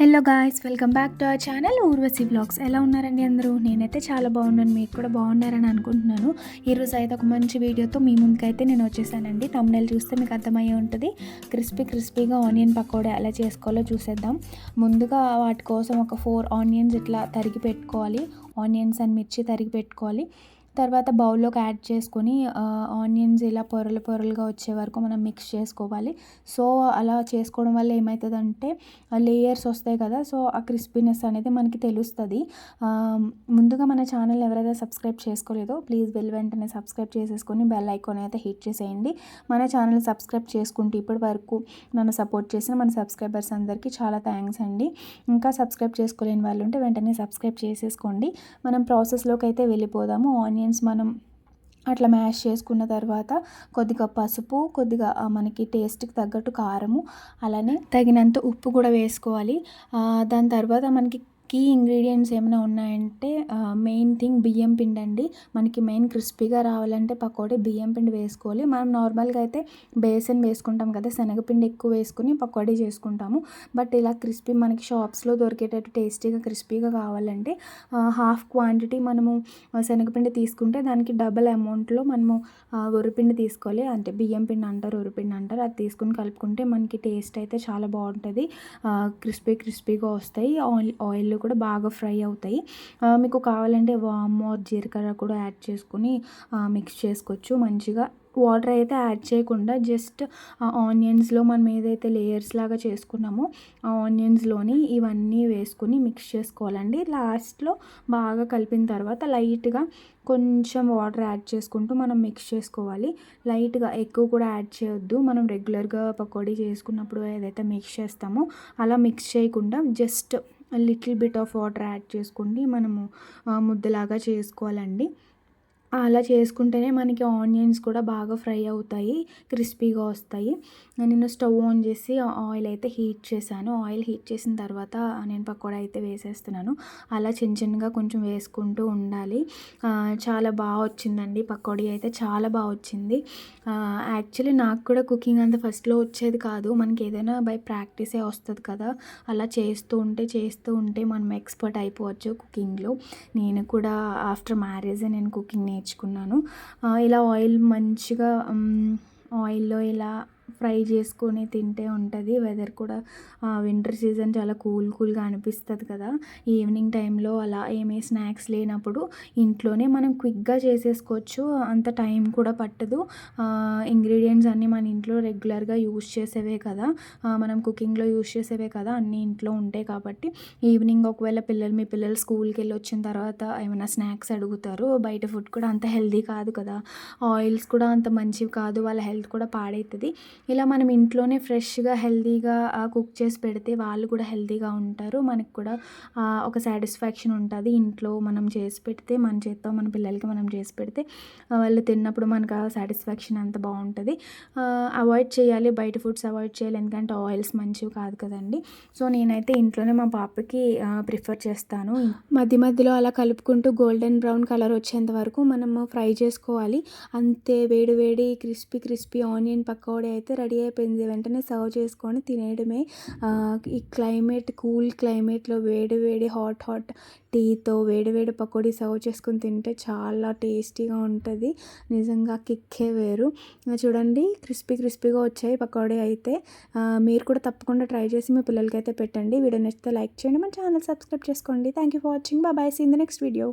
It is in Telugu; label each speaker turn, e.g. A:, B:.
A: Hello guys, welcome back to our channel Urvashi blogs. ఎలా ఉన్నారండి అందరూ? నేనైతే చాలా బాగున్నాను, మీకు కూడా బాగున్నారని అనుకుంటున్నాను. ఈరోజు అయితే ఒక మంచి వీడియోతో మీ ముందుకైతే నేను వచ్చేసానండి. థంబ్నెయిల్ చూస్తే మీకు అర్థమయ్యే ఉంటుంది. క్రిస్పీగా ఆనియన్ పకోడీ ఎలా చేసుకోవాలో చూసేద్దాం. ముందుగా వాటి కోసం ఒక 4 ఆనియన్స్ ఇట్లా తరిగి పెట్టుకోవాలి. ఆనియన్స్ అండ్ మిర్చి తరిగి పెట్టుకోవాలి. తర్వాత బౌల్లోకి యాడ్ చేసుకొని ఆనియన్స్ ఇలా పొరలుగా వచ్చే వరకు మనం మిక్స్ చేసుకోవాలి. సో అలా చేసుకోవడం వల్ల ఏమవుతుందంటే లేయర్స్ వస్తాయి కదా, సో ఆ క్రిస్పీనెస్ అనేది మనకి తెలుస్తుంది. ముందుగా మన ఛానల్ ఎవరైతే సబ్స్క్రైబ్ చేసుకోలేదో ప్లీజ్ వెంటనే సబ్స్క్రైబ్ చేసేసుకొని బెల్ ఐకాన్ అయితే హిట్ చేసేయండి. మన ఛానల్ సబ్స్క్రైబ్ చేసుకుంటూ ఇప్పటి వరకు నన్ను సపోర్ట్ చేసిన మన సబ్స్క్రైబర్స్ అందరికీ చాలా థ్యాంక్స్ అండి. ఇంకా సబ్స్క్రైబ్ చేసుకోలేని వాళ్ళు ఉంటే వెంటనే సబ్స్క్రైబ్ చేసేసుకోండి. మనం ప్రాసెస్లోకి అయితే వెళ్ళిపోదాము. ఆనియన్స్ మనం అట్లా మ్యాష్ చేసుకున్న తర్వాత కొద్దిగా పసుపు, కొద్దిగా మనకి టేస్ట్కి తగ్గట్టు కారము, అలానే తగినంత ఉప్పు కూడా వేసుకోవాలి. దాని తర్వాత మనకి కీ ఇంగ్రీడియంట్స్ ఏమైనా ఉన్నాయంటే మెయిన్ థింగ్ బియ్యం పిండి అండి. మనకి మెయిన్ క్రిస్పీగా రావాలంటే పకోడీ బియ్యం పిండి వేసుకోవాలి. మనం నార్మల్గా అయితే బేసన్ వేసుకుంటాం కదా, శనగపిండి ఎక్కువ వేసుకుని పకోడీ చేసుకుంటాము. బట్ ఇలా క్రిస్పీ మనకి షాప్స్లో దొరికేటట్టు టేస్టీగా క్రిస్పీగా కావాలంటే హాఫ్ క్వాంటిటీ మనము శనగపిండి తీసుకుంటే దానికి డబల్ అమౌంట్లో మనము వరిపిండి తీసుకోవాలి. అంటే బియ్యం పిండి అంటారు, వరిపిండి అంటారు. అది తీసుకుని కలుపుకుంటే మనకి టేస్ట్ అయితే చాలా బాగుంటుంది. క్రిస్పీగా వస్తాయి. ఆయిల్ కూడా బాగా ఫ్రై అవుతాయి. మీకు కావాలంటే వాము జీలకర్ర కూడా యాడ్ చేసుకుని మిక్స్ చేసుకోవచ్చు మంచిగా. వాటర్ అయితే యాడ్ చేయకుండా జస్ట్ ఆనియన్స్లో మనం ఏదైతే లేయర్స్ లాగా చేసుకున్నామో ఆ ఆనియన్స్లోని ఇవన్నీ వేసుకుని మిక్స్ చేసుకోవాలండి. లాస్ట్లో బాగా కలిపిన తర్వాత లైట్గా కొంచెం వాటర్ యాడ్ చేసుకుంటూ మనం మిక్స్ చేసుకోవాలి. లైట్గా, ఎక్కువ కూడా యాడ్ చేయొద్దు. మనం రెగ్యులర్గా పకోడీ చేసుకున్నప్పుడు ఏదైతే మిక్స్ చేస్తామో అలా మిక్స్ చేయకుండా just little bit of water add చేసుకుని మనము ముద్దలాగా చేసుకోవాలండి. అలా చేసుకుంటేనే మనకి ఆనియన్స్ కూడా బాగా ఫ్రై అవుతాయి, క్రిస్పీగా వస్తాయి. నేను స్టవ్ ఆన్ చేసి ఆయిల్ అయితే హీట్ చేశాను. ఆయిల్ హీట్ చేసిన తర్వాత నేను పకోడా అయితే వేసేస్తున్నాను. అలా చిన్నగా కొంచెం వేసుకుంటూ ఉండాలి. చాలా బాగా వచ్చిందండి పకోడీ అయితే, చాలా బాగా వచ్చింది. యాక్చువల్లీ నాకు కూడా కుకింగ్ అంత ఫస్ట్లో వచ్చేది కాదు. మనకి ఏదైనా బై ప్రాక్టీసే వస్తుంది కదా, అలా చేస్తూ ఉంటే మనం ఎక్స్పర్ట్ అయిపోవచ్చు కుకింగ్లో. నేను కూడా ఆఫ్టర్ మ్యారేజే నేను కుకింగ్ నేర్చుకున్నాను. ఇలా ఆయిల్ మంచిగా ఆయిల్లో ఇలా ఫ్రై చేసుకొని తింటే ఉంటుంది. వెదర్ కూడా వింటర్ సీజన్ చాలా కూల్గా అనిపిస్తుంది కదా. ఈవినింగ్ టైంలో అలా ఏమీ స్నాక్స్ లేనప్పుడు ఇంట్లోనే మనం క్విక్గా చేసేసుకోవచ్చు. అంత టైం కూడా పట్టదు. ఇంగ్రీడియంట్స్ అన్నీ మన ఇంట్లో రెగ్యులర్గా యూస్ చేసేవే కదా, మనం కుకింగ్లో యూస్ చేసేవే కదా, అన్నీ ఇంట్లో ఉంటాయి కాబట్టి ఈవినింగ్ ఒకవేళ మీ పిల్లలు స్కూల్కి వెళ్ళి వచ్చిన తర్వాత ఏమైనా స్నాక్స్ అడుగుతారు. బయట ఫుడ్ కూడా అంత హెల్దీ కాదు కదా, ఆయిల్స్ కూడా అంత మంచివి కాదు, వాళ్ళ హెల్త్ కూడా పాడవుతుంది. ఇలా మనం ఇంట్లోనే ఫ్రెష్గా హెల్దీగా కుక్ చేసి పెడితే వాళ్ళు కూడా హెల్తీగా ఉంటారు. మనకు కూడా ఒక సాటిస్ఫాక్షన్ ఉంటుంది. ఇంట్లో మనం చేసి పెడితే మన చేత్తో మన పిల్లలకి మనం చేసి పెడితే వాళ్ళు తిన్నప్పుడు మనకు ఆ సాటిస్ఫాక్షన్ అంత బాగుంటుంది. అవాయిడ్ చేయాలి, బయట ఫుడ్స్ అవాయిడ్ చేయాలి, ఎందుకంటే ఆయిల్స్ మంచివి కాదు కదండి. సో నేనైతే ఇంట్లోనే మా పాపకి ప్రిఫర్ చేస్తాను. మధ్యలో అలా కలుపుకుంటూ గోల్డెన్ బ్రౌన్ కలర్ వచ్చేంత వరకు మనము ఫ్రై చేసుకోవాలి. అంతే, వేడి క్రిస్పీ ఆనియన్ పకోడీ అయితే రెడీ అయిపోయింది. వెంటనే సర్వ్ చేసుకొని తినేయడమే. ఈ కూల్ క్లైమేట్లో వేడి హాట్ టీతో వేడి పకోడీ సర్వ్ చేసుకుని తింటే చాలా టేస్టీగా ఉంటుంది. నిజంగా కిక్కే వేరు. చూడండి, క్రిస్పీగా వచ్చాయి పకోడీ అయితే. మీరు కూడా తప్పకుండా ట్రై చేసి మీ పిల్లలకి అయితే పెట్టండి. వీడియో నచ్చితే లైక్ చేయండి, మన ఛానల్ సబ్స్క్రైబ్ చేసుకోండి. Thank you for watching. Bye. See in the next video.